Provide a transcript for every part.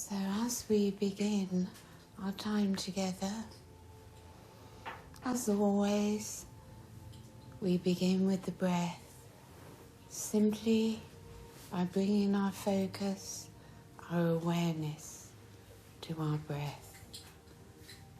So as we begin our time together, as always, we begin with the breath, simply by bringing our focus, our awareness to our breath,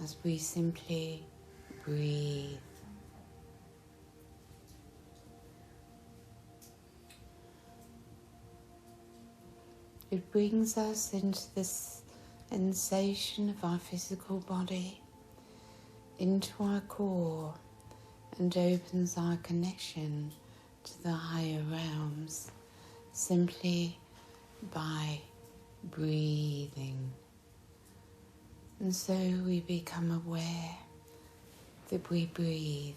as we simply breathe. It brings us into this sensation of our physical body, into our core, and opens our connection to the higher realms simply by breathing. And so we become aware that we breathe,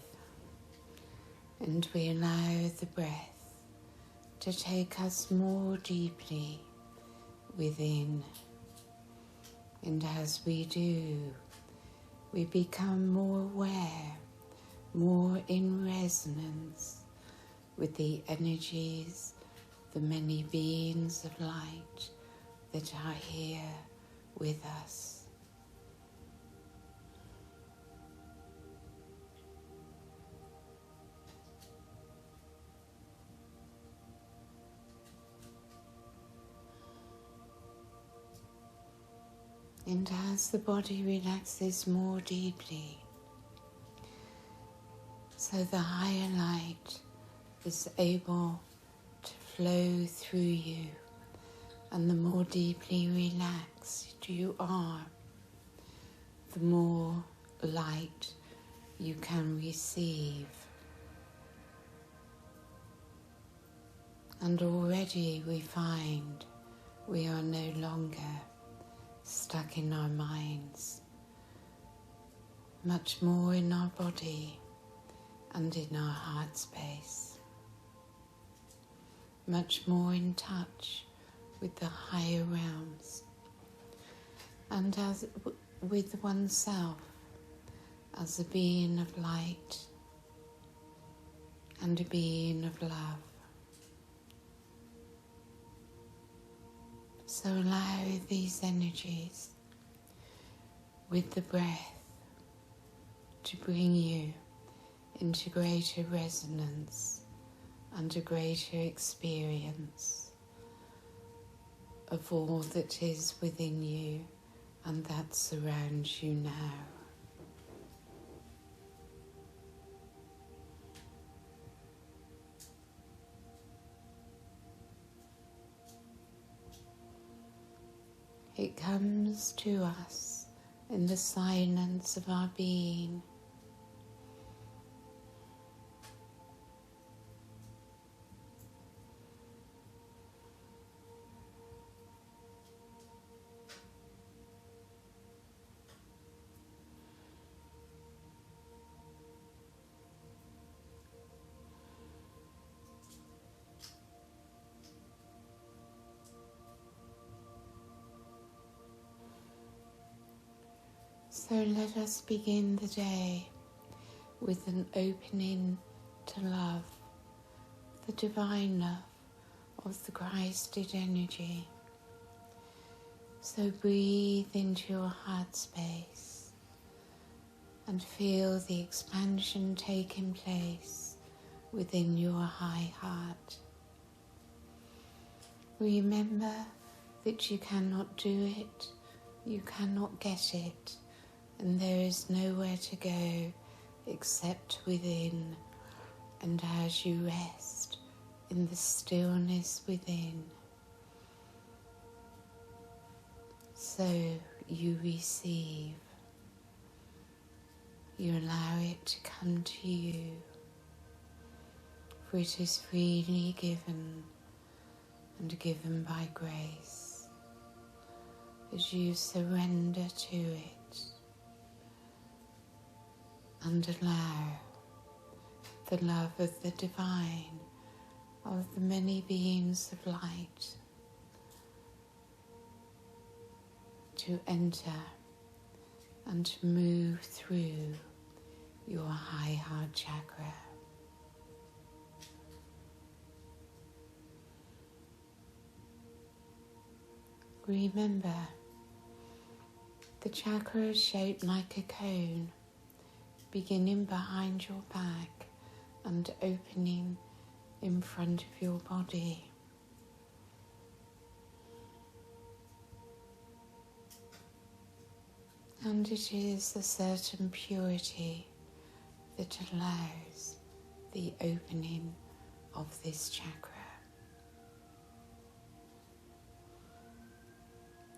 and we allow the breath to take us more deeply within. And as we do, we become more aware, more in resonance with the energies, the many beings of light that are here with us. And as the body relaxes more deeply, so the higher light is able to flow through you, and the more deeply relaxed you are, the more light you can receive. And already we find we are no longer stuck in our minds, much more in our body and in our heart space, much more in touch with the higher realms, and as with oneself as a being of light and a being of love. So allow these energies with the breath to bring you into greater resonance and a greater experience of all that is within you and that surrounds you now. It comes to us in the silence of our being. So let us begin the day with an opening to love, the divine love of the Christed energy. So breathe into your heart space and feel the expansion taking place within your high heart. Remember that you cannot do it, you cannot get it, and there is nowhere to go except within. And as you rest in the stillness within, so you receive. You allow it to come to you, for it is freely given and given by grace as you surrender to it. And allow the love of the divine, of the many beings of light, to enter and to move through your high heart chakra. Remember The chakra is shaped like a cone, beginning behind your back and opening in front of your body. And it is a certain purity that allows the opening of this chakra.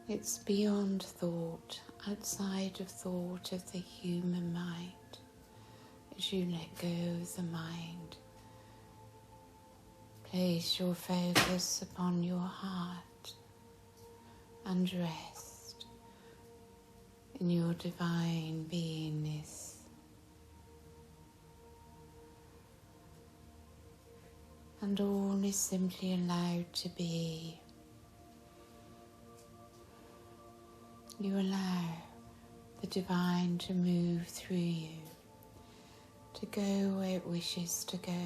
It's beyond thought, outside of thought of the human mind. As you let go of the mind, place your focus upon your heart and rest in your divine beingness. And all is simply allowed to be. You allow the divine to move through you, to go where it wishes to go,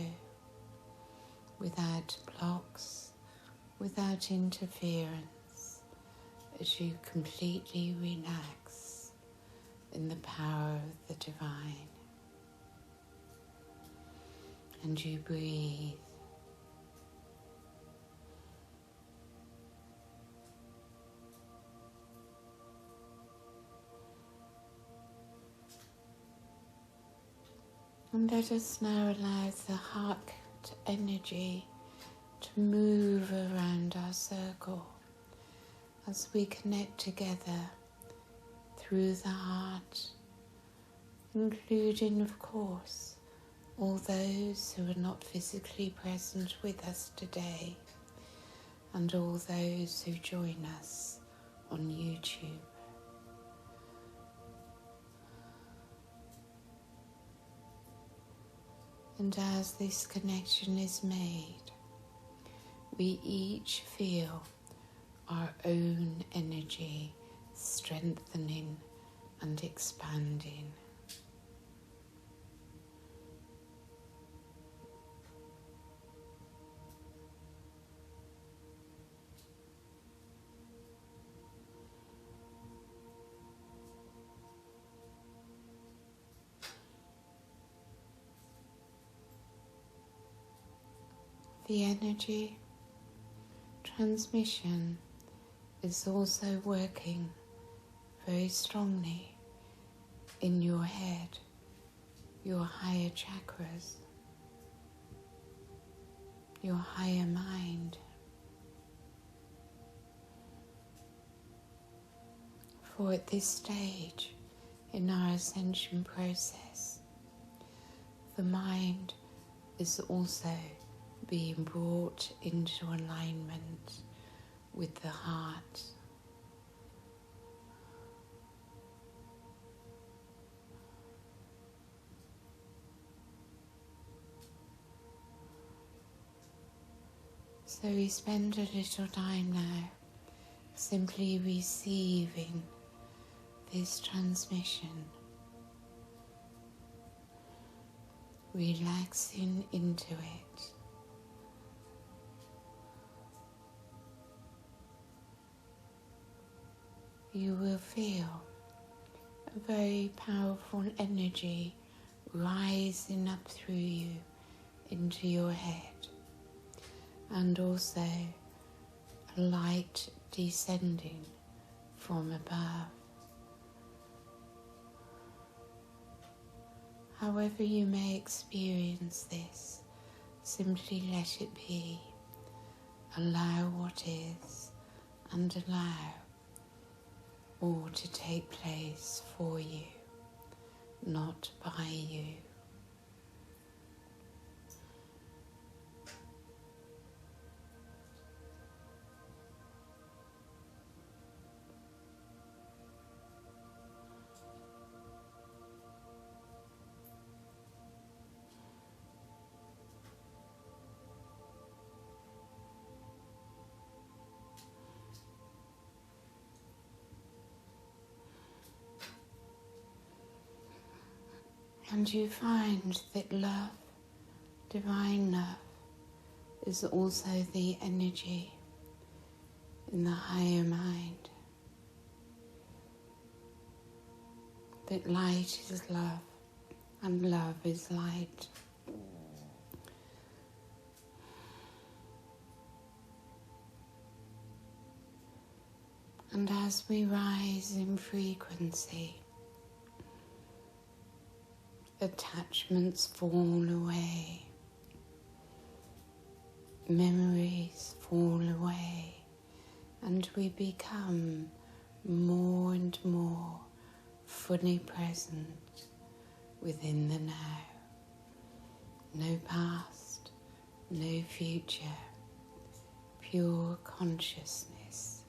without blocks, without interference, as you completely relax in the power of the divine. And you breathe. And let us now allow the heart energy to move around our circle as we connect together through the heart, including, of course, all those who are not physically present with us today and all those who join us on YouTube. And as this connection is made, we each feel our own energy strengthening and expanding. The energy transmission is also working very strongly in your head, your higher chakras, your higher mind. For at this stage in our ascension process, the mind is also being brought into alignment with the heart. So we spend a little time now simply receiving this transmission, relaxing into it. You will feel a very powerful energy rising up through you into your head, and also a light descending from above. However you may experience this, simply let it be. Allow what is, and allow all to take place for you, not by you. And you find that love, divine love, is also the energy in the higher mind. that light is love and love is light. And as we rise in frequency, attachments fall away, memories fall away, and we become more and more fully present within the now. No past, no future, pure consciousness.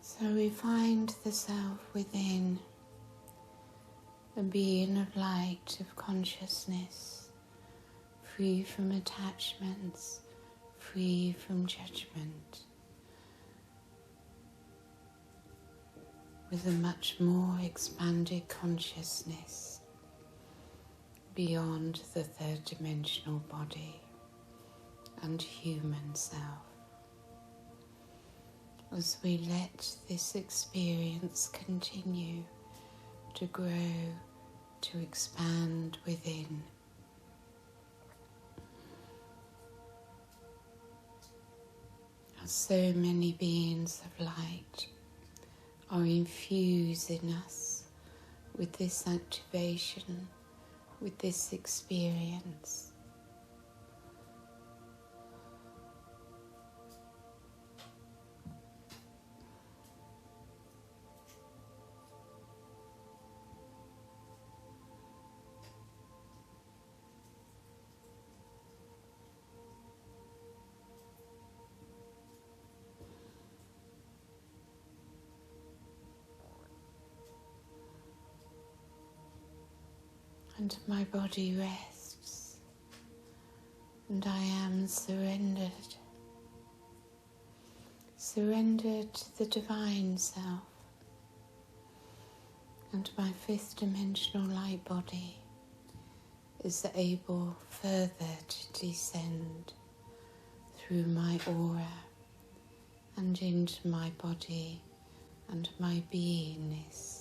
So we find the self within, a being of light, of consciousness, free from attachments, free from judgment, with a much more expanded consciousness beyond the third dimensional body and human self. As we let this experience continue to grow, to expand within, as so many beings of light are infusing us with this activation, with this experience. And my body rests, and I am surrendered to the divine self, and my fifth dimensional light body is able further to descend through my aura and into my body and my beingness,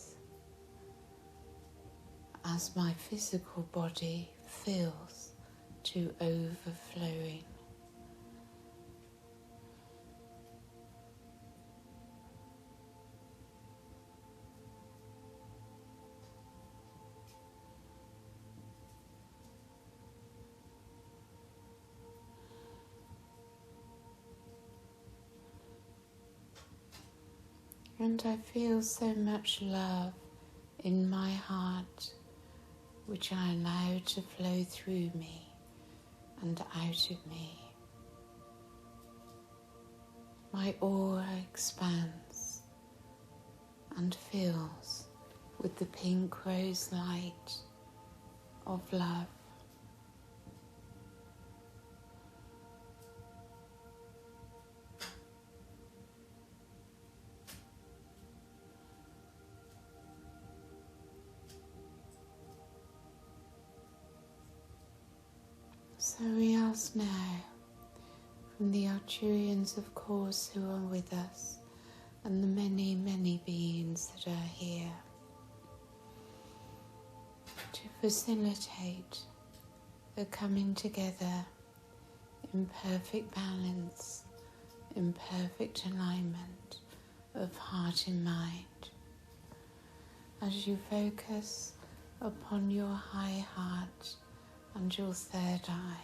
as my physical body fills to overflowing. And I feel so much love in my heart, which I allow to flow through me and out of me. My aura expands and fills with the pink rose light of love. So we ask now, from the Arcturians of course who are with us, and the many, many beings that are here, to facilitate the coming together in perfect balance, in perfect alignment of heart and mind. As you focus upon your high heart and your third eye,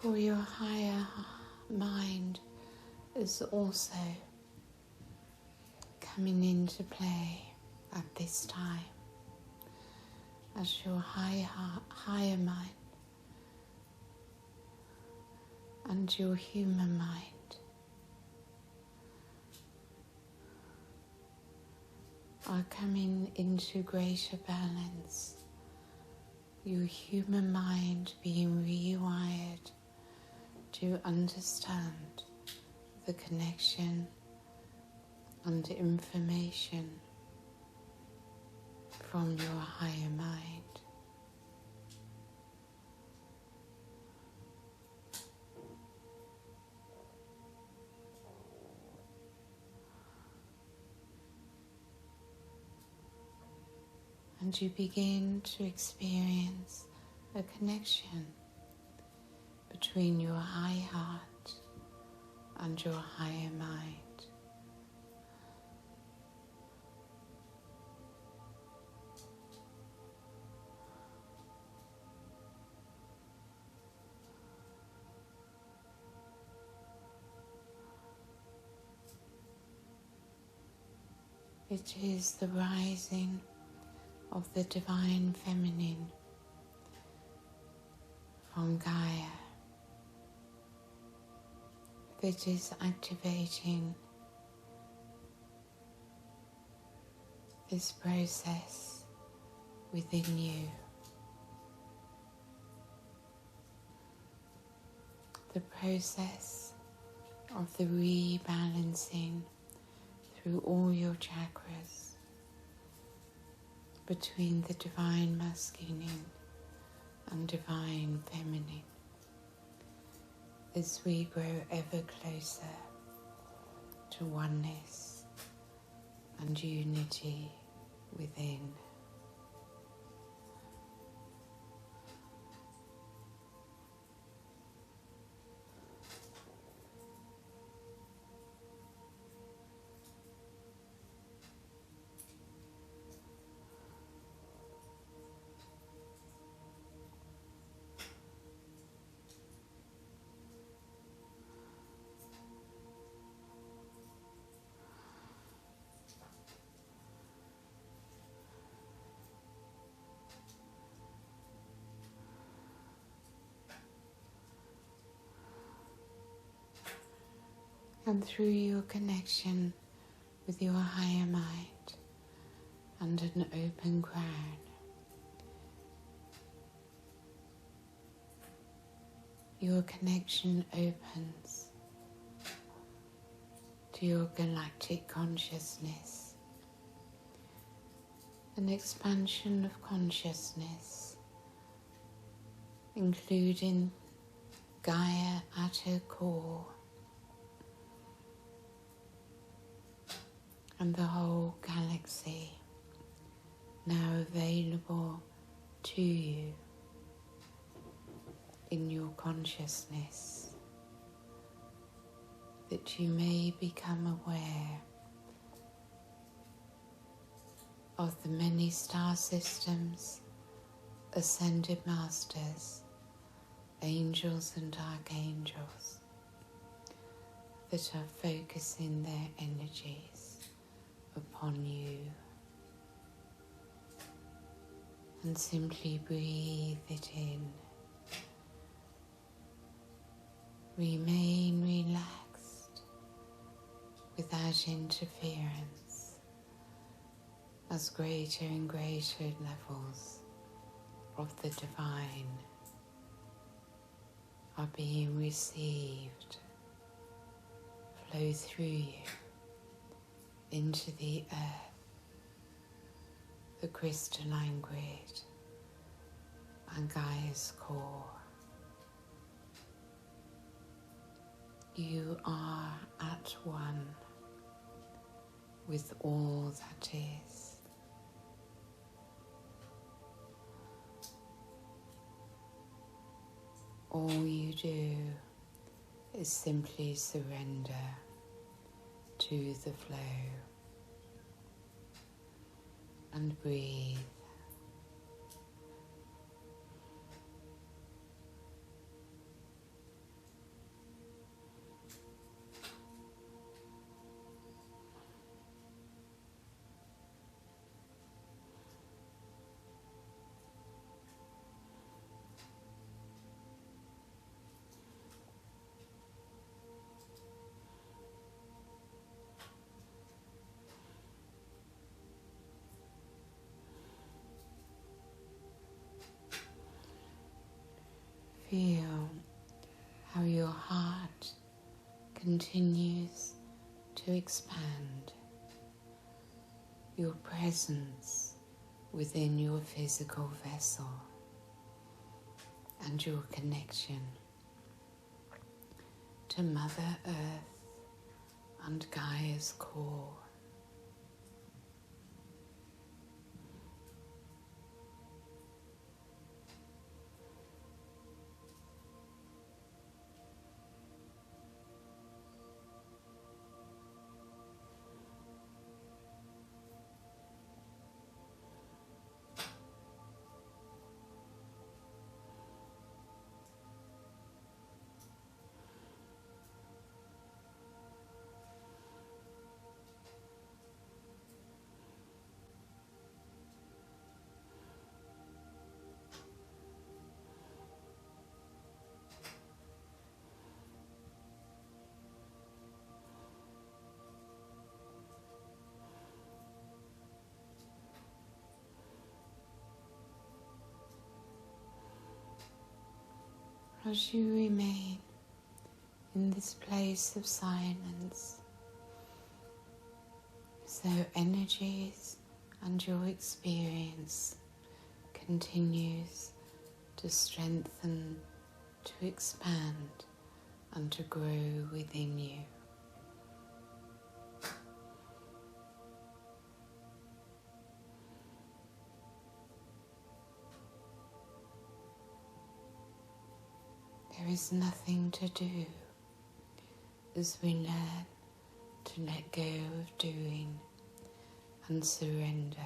For your higher mind is also coming into play at this time, as your higher mind and your human mind are coming into greater balance. Your human mind being rewired to understand the connection and information from your higher mind. And you begin to experience a connection between your high heart and your higher mind. It is the rising of the divine feminine from Gaia that is activating this process within you. The process of the rebalancing through all your chakras between the divine masculine and divine feminine, as we grow ever closer to oneness and unity within. And through your connection with your higher mind and an open crown, your connection opens to your galactic consciousness, an expansion of consciousness, including Gaia at her core, and the whole galaxy now available to you in your consciousness, that you may become aware of the many star systems, ascended masters, angels and archangels that are focusing their energies upon you, and simply breathe it in. Remain relaxed without interference as greater and greater levels of the divine are being received, flow through you into the earth, the crystalline grid, and Gaia's core. You are at one with all that is. All you do is simply surrender to the flow and breathe. feel how your heart continues to expand, your presence within your physical vessel, and your connection to Mother Earth and Gaia's core. As you remain in this place of silence, so energies and your experience continues to strengthen, to expand, and to grow within you. There is nothing to do as we learn to let go of doing and surrender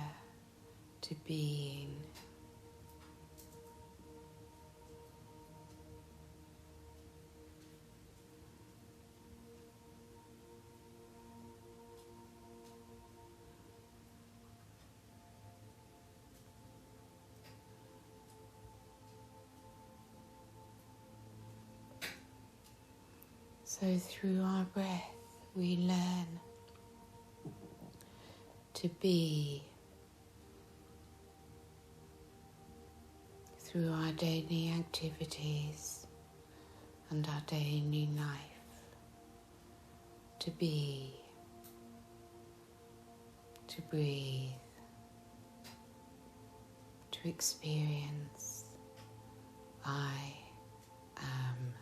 to being. So through our breath we learn to be. Through our daily activities and our daily life, to be, to breathe, to experience. I am.